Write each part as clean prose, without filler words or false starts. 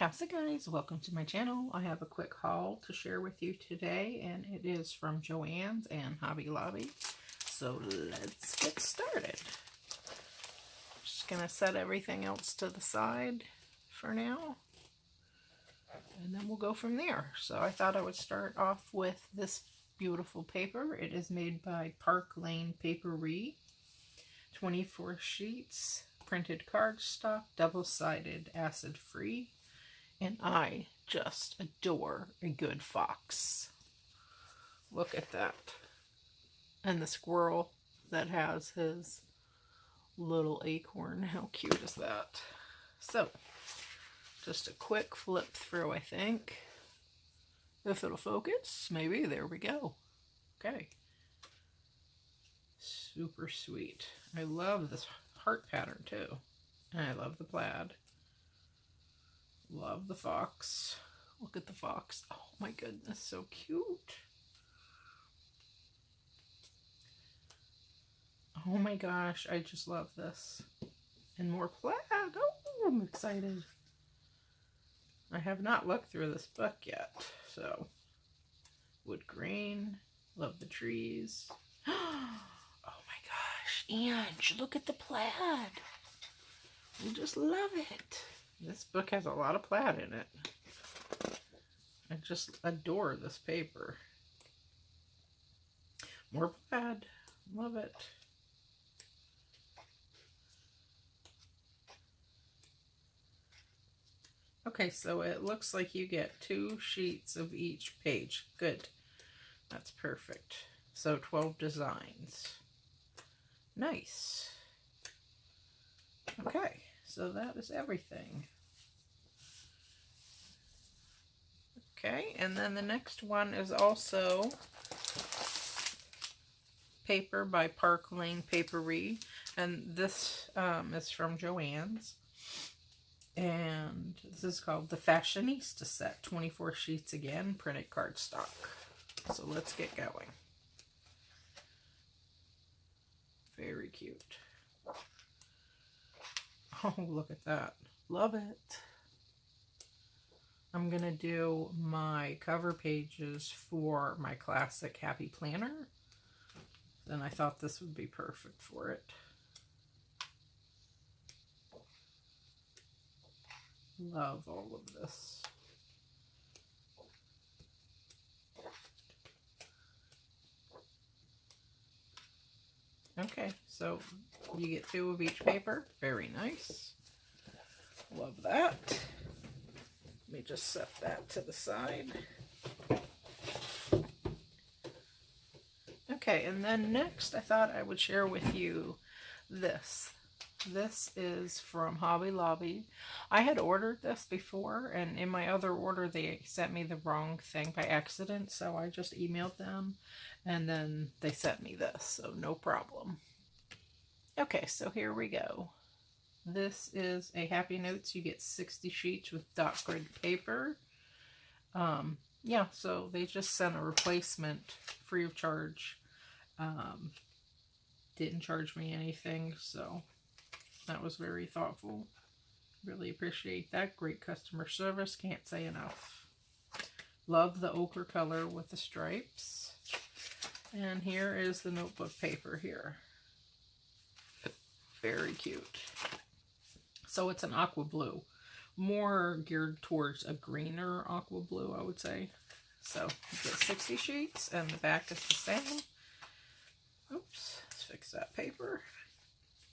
How's it, guys? Welcome to my channel. I have a quick haul to share with you today, and it is from Joann's and Hobby Lobby. So let's get started. Just gonna set everything else to the side for now, and then we'll go from there. So I thought I would start off with this beautiful paper. It is made by Park Lane Papery, 24 sheets, printed cardstock, double-sided, acid-free. And I just adore a good fox. Look at that. And the squirrel that has his little acorn. How cute is that? So, just a quick flip through, I think. If it'll focus, maybe. There we go. Okay. Super sweet. I love this heart pattern too. And I love the plaid. Love the fox. Look at the fox. Oh my goodness, so cute. Oh my gosh, I just love this. And more plaid. Oh, I'm excited. I have not looked through this book yet. So, wood grain. Love the trees. Oh my gosh, Ange, look at the plaid. I just love it. This book has a lot of plaid in it. I just adore this paper. More plaid. Love it. Okay, so it looks like you get 2 sheets of each page. Good. That's perfect. So 12 designs. Nice. Okay, so that is everything. Okay, and then the next one is also paper by Park Lane Papery, and this is from Joann's, and this is called the Fashionista Set, 24 sheets again, printed cardstock. So let's get going. Very cute. Oh, look at that. Love it. I'm going to do my cover pages for my classic Happy Planner. Then I thought this would be perfect for it. Love all of this. Okay, so you get 2 of each paper. Very nice. Love that. Let me just set that to the side. Okay, and then next I thought I would share with you this. This is from Hobby Lobby. I had ordered this before, and in my other order they sent me the wrong thing by accident, so I just emailed them, and then they sent me this, so no problem. Okay, so here we go. This is a Happy Notes. You get 60 sheets with dot grid paper. Yeah, so they just sent a replacement free of charge. Didn't charge me anything, so that was very thoughtful. Really appreciate that. Great customer service. Can't say enough. Love the ochre color with the stripes. And here is the notebook paper here. Very cute. So it's an aqua blue. More geared towards a greener aqua blue, I would say. So you get 60 sheets, and the back is the same. Oops, let's fix that paper.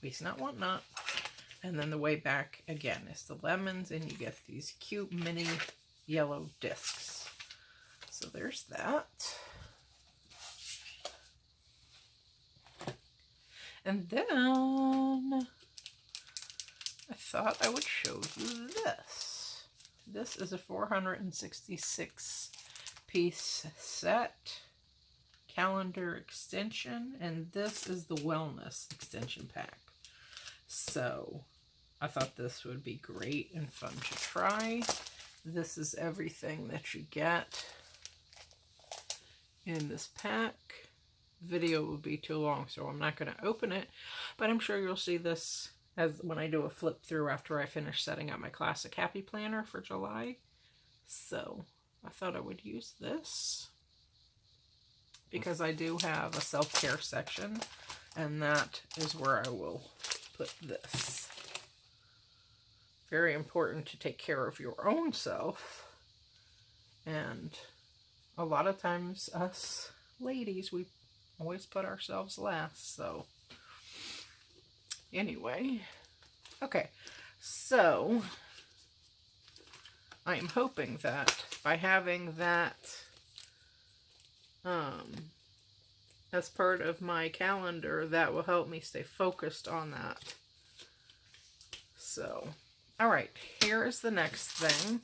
Waste not, want not. And then the way back, again, is the lemons, and you get these cute mini yellow discs. So there's that. And then I thought I would show you this. This is a 466 piece set, calendar extension, and this is the wellness extension pack. So I thought this would be great and fun to try. This is everything that you get in this pack. Video would be too long, so I'm not going to open it, but I'm sure you'll see this as when I do a flip through after I finish setting up my classic happy planner for July. So I thought I would use this because I do have a self-care section, and that is where I will put this. Very important to take care of your own self. And a lot of times us ladies, we always put ourselves last. So anyway, okay, so I am hoping that by having that as part of my calendar, that will help me stay focused on that. So, all right, here is the next thing.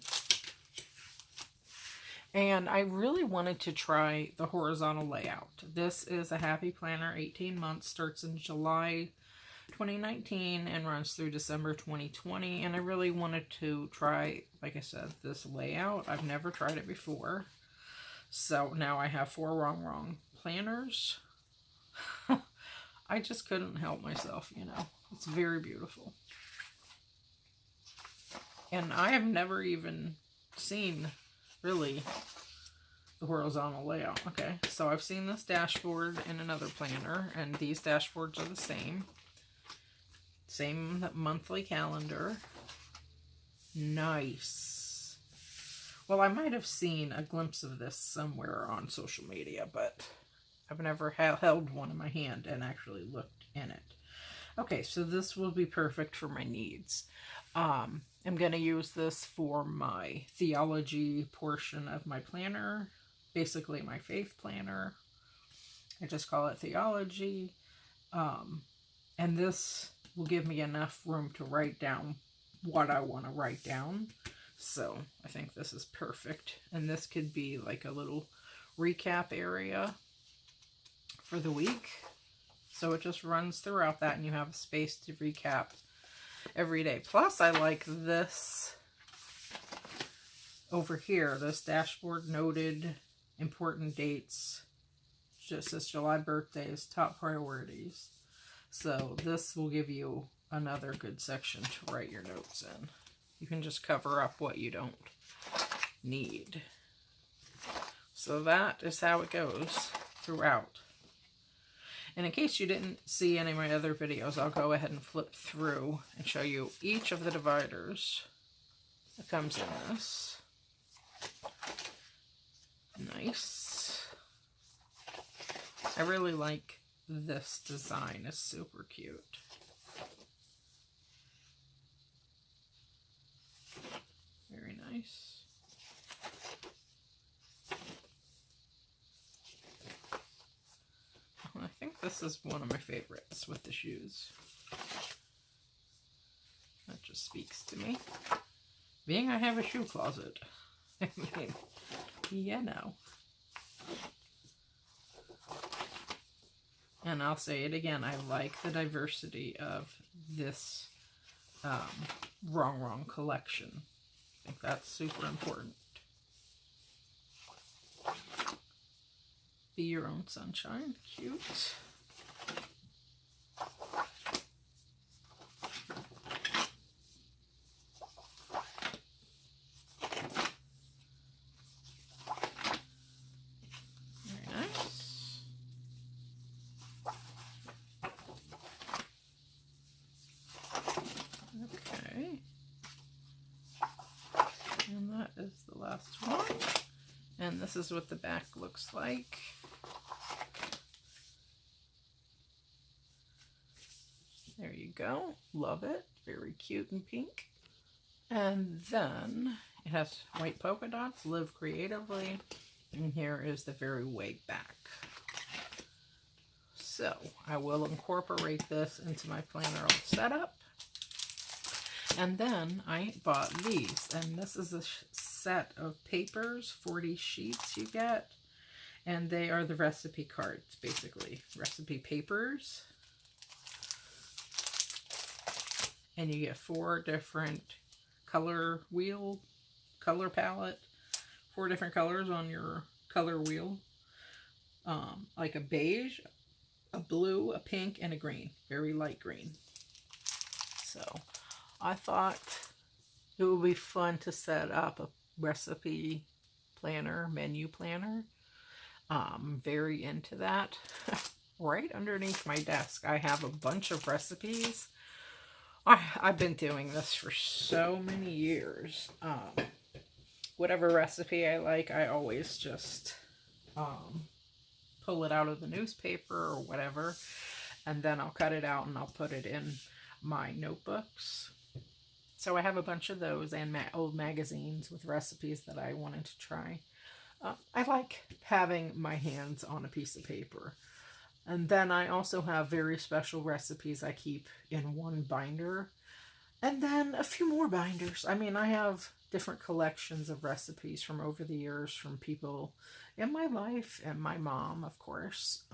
And I really wanted to try the horizontal layout. This is a Happy Planner, 18 months, starts in July 2019 and runs through December 2020. And I really wanted to try, like I said, this layout. I've never tried it before. So now I have 4 wrong planners. I just couldn't help myself, you know. It's very beautiful. And I have never even seen, really, the horizontal layout. Okay, so I've seen this dashboard in another planner, and these dashboards are the same. Same monthly calendar. Nice. Well, I might have seen a glimpse of this somewhere on social media, but I've never held one in my hand and actually looked in it. Okay, so this will be perfect for my needs. I'm going to use this for my theology portion of my planner, basically my faith planner. I just call it theology. And this will give me enough room to write down what I want to write down. So I think this is perfect. And this could be like a little recap area for the week. So it just runs throughout that, and you have a space to recap every day. Plus, I like this over here, this dashboard noted important dates. Just says July birthdays, top priorities. So this will give you another good section to write your notes in. You can just cover up what you don't need. So that is how it goes throughout. And in case you didn't see any of my other videos, I'll go ahead and flip through and show you each of the dividers that comes in this. Nice. I really like this design. It's super cute. Very nice. I think this is one of my favorites with the shoes. That just speaks to me. Being I have a shoe closet. I mean, you know. And I'll say it again, I like the diversity of this Wrong collection. I think that's super important. Be your own sunshine. Cute. Very nice. Okay. And that is the last one. And this is what the back looks like. There you go. Love it. Very cute and pink. And then it has white polka dots, live creatively. And here is the very way back. So I will incorporate this into my planner setup. And then I bought these. And this is a set of papers, 40 sheets you get. And they are the recipe cards, basically. Recipe papers. And you get 4 different color palette, 4 different colors on your color wheel. Like a beige, a blue, a pink, and a green. Very light green. So I thought it would be fun to set up a recipe planner, menu planner. Very into that. Right underneath my desk, I have a bunch of recipes. I've been doing this for so many years. Whatever recipe I like, I always just pull it out of the newspaper or whatever, and then I'll cut it out and I'll put it in my notebooks. So I have a bunch of those and old magazines with recipes that I wanted to try. I like having my hands on a piece of paper. And then I also have very special recipes I keep in one binder. And then a few more binders. I mean, I have different collections of recipes from over the years from people in my life and my mom, of course.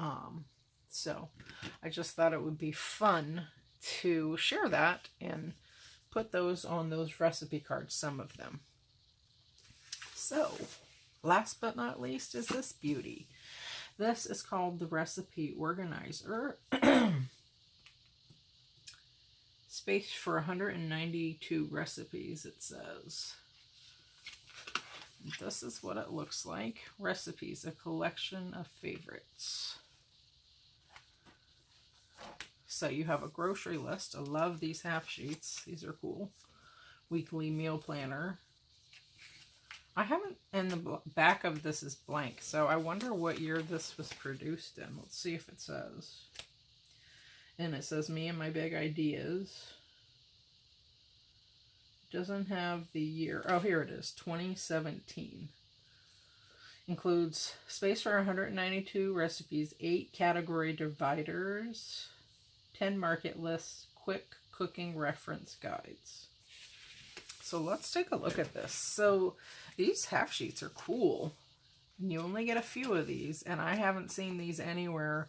So I just thought it would be fun to share that and put those on those recipe cards, some of them. So, last but not least is this beauty. This is called the Recipe Organizer. Space for 192 recipes, it says. This is what it looks like. Recipes, a collection of favorites. So you have a grocery list. I love these half sheets. These are cool. Weekly meal planner. I haven't, and the back of this is blank, so I wonder what year this was produced in. Let's see if it says. And it says me and my big ideas. Doesn't have the year. Oh, here it is, 2017. Includes space for 192 recipes, 8 category dividers, 10 market lists, quick cooking reference guides. So let's take a look at this. So these half sheets are cool. You only get a few of these, and I haven't seen these anywhere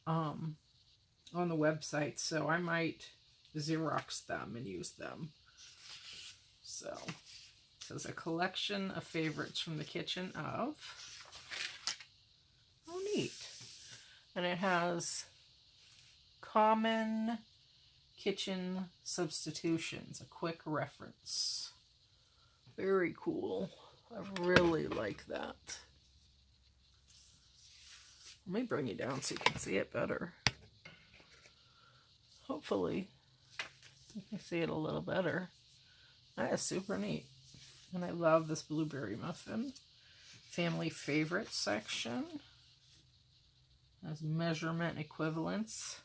on the website, so I might Xerox them and use them. So it says a collection of favorites from the kitchen of. Oh, neat. And it has common kitchen substitutions, a quick reference. Very cool. I really like that. Let me bring you down so you can see it better. Hopefully you can see it a little better. That is super neat. And I love this blueberry muffin. Family favorites section. Has measurement equivalents.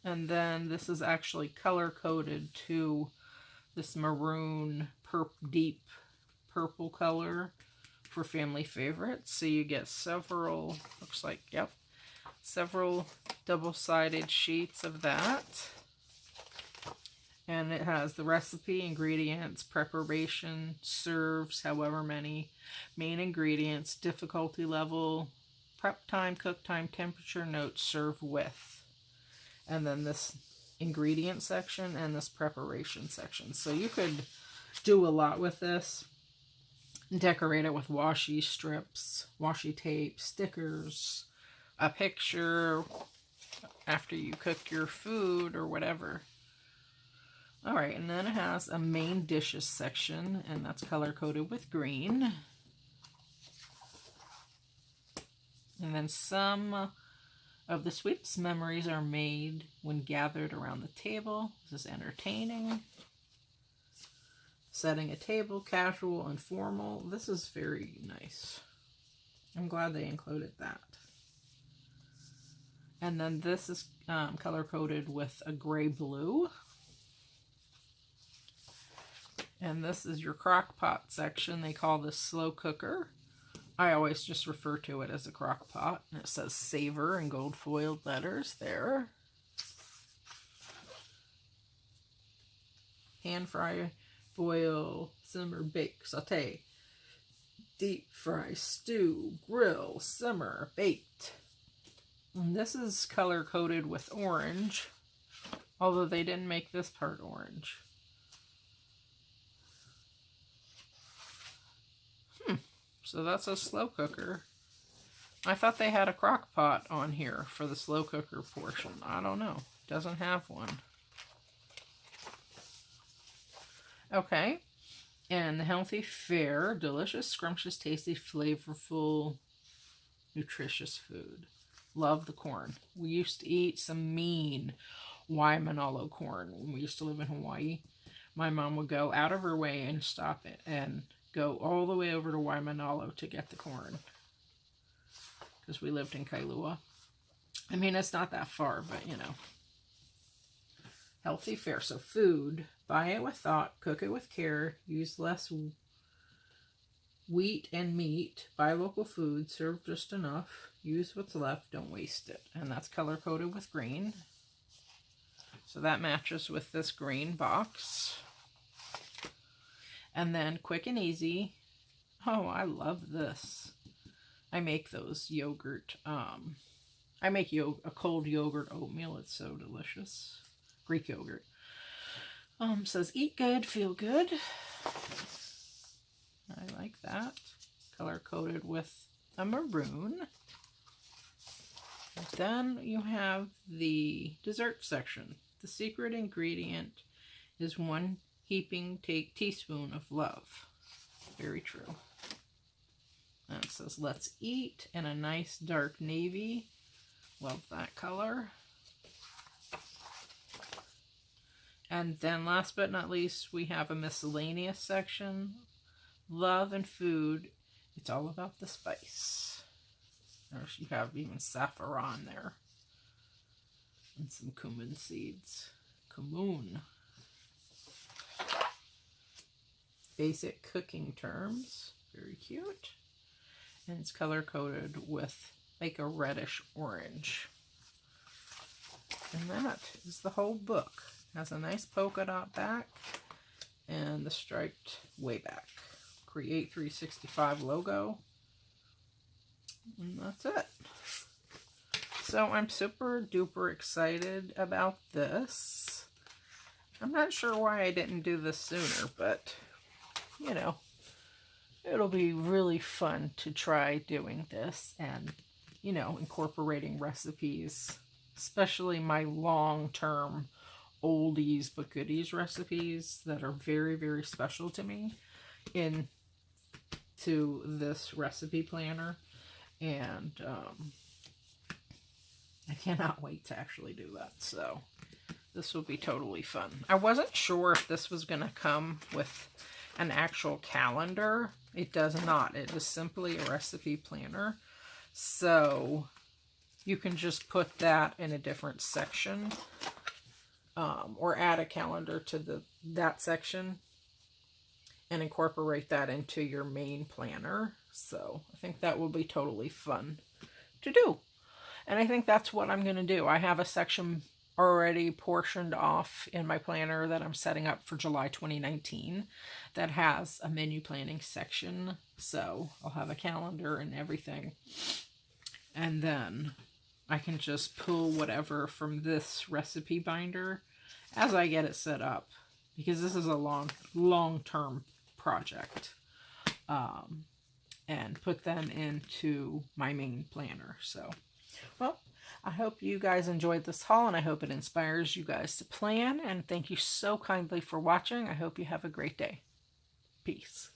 And then this is actually color-coded to this maroon, deep purple color for family favorites. So you get several, looks like, yep, several double-sided sheets of that. And it has the recipe, ingredients, preparation, serves, however many, main ingredients, difficulty level, prep time, cook time, temperature, notes, serve with. And then this ingredient section and this preparation section. So you could do a lot with this. Decorate it with washi strips, washi tape, stickers, a picture after you cook your food or whatever. Alright, and then it has a main dishes section, and that's color-coded with green. And then some of the sweetest memories are made when gathered around the table. This is entertaining. Setting a table, casual and formal. This is very nice. I'm glad they included that. And then this is color-coded with a gray-blue. And this is your crock pot section. They call this slow cooker. I always just refer to it as a crock pot. And it says savor in gold foiled letters there. Pan fry, boil, simmer, bake, saute. Deep fry, stew, grill, simmer, baked. And this is color coded with orange. Although they didn't make this part orange. So that's a slow cooker. I thought they had a crock pot on here for the slow cooker portion. I don't know. Doesn't have one. Okay. And the healthy fare, delicious, scrumptious, tasty, flavorful, nutritious food. Love the corn. We used to eat some mean Waimanalo corn when we used to live in Hawaii. My mom would go out of her way and stop it and go all the way over to Waimanalo to get the corn. Because we lived in Kailua. I mean, it's not that far, but you know. Healthy fare. So food, buy it with thought, cook it with care, use less wheat and meat, buy local food, serve just enough, use what's left, don't waste it. And that's color coded with green. So that matches with this green box. And then quick and easy. Oh, I love this. I make those yogurt. I make a cold yogurt oatmeal. It's so delicious. Greek yogurt. Says eat good, feel good. I like that. Color coded with a maroon. And then you have the dessert section. The secret ingredient is 1 heaping teaspoon of love. Very true. And it says let's eat in a nice dark navy. Love that color. And then last but not least, we have a miscellaneous section. Love and food. It's all about the spice. You have even saffron there. And some cumin seeds. Cumin. Basic cooking terms. Very cute. And it's color coded with like a reddish orange. And that is the whole book. Has a nice polka dot back and the striped way back. Create 365 logo. And that's it. So I'm super duper excited about this. I'm not sure why I didn't do this sooner, but you know, it'll be really fun to try doing this and, you know, incorporating recipes, especially my long-term oldies but goodies recipes that are very, very special to me into this recipe planner. And I cannot wait to actually do that. So this will be totally fun. I wasn't sure if this was going to come with an actual calendar. It does not. It is simply a recipe planner. So you can just put that in a different section. Or add a calendar to that section and incorporate that into your main planner. So I think that will be totally fun to do. And I think that's what I'm going to do. I have a section already portioned off in my planner that I'm setting up for July 2019 that has a menu planning section. So I'll have a calendar and everything. And then I can just pull whatever from this recipe binder as I get it set up, because this is a long-term project, and put them into my main planner. So, well, I hope you guys enjoyed this haul, and I hope it inspires you guys to plan, and thank you so kindly for watching. I hope you have a great day. Peace.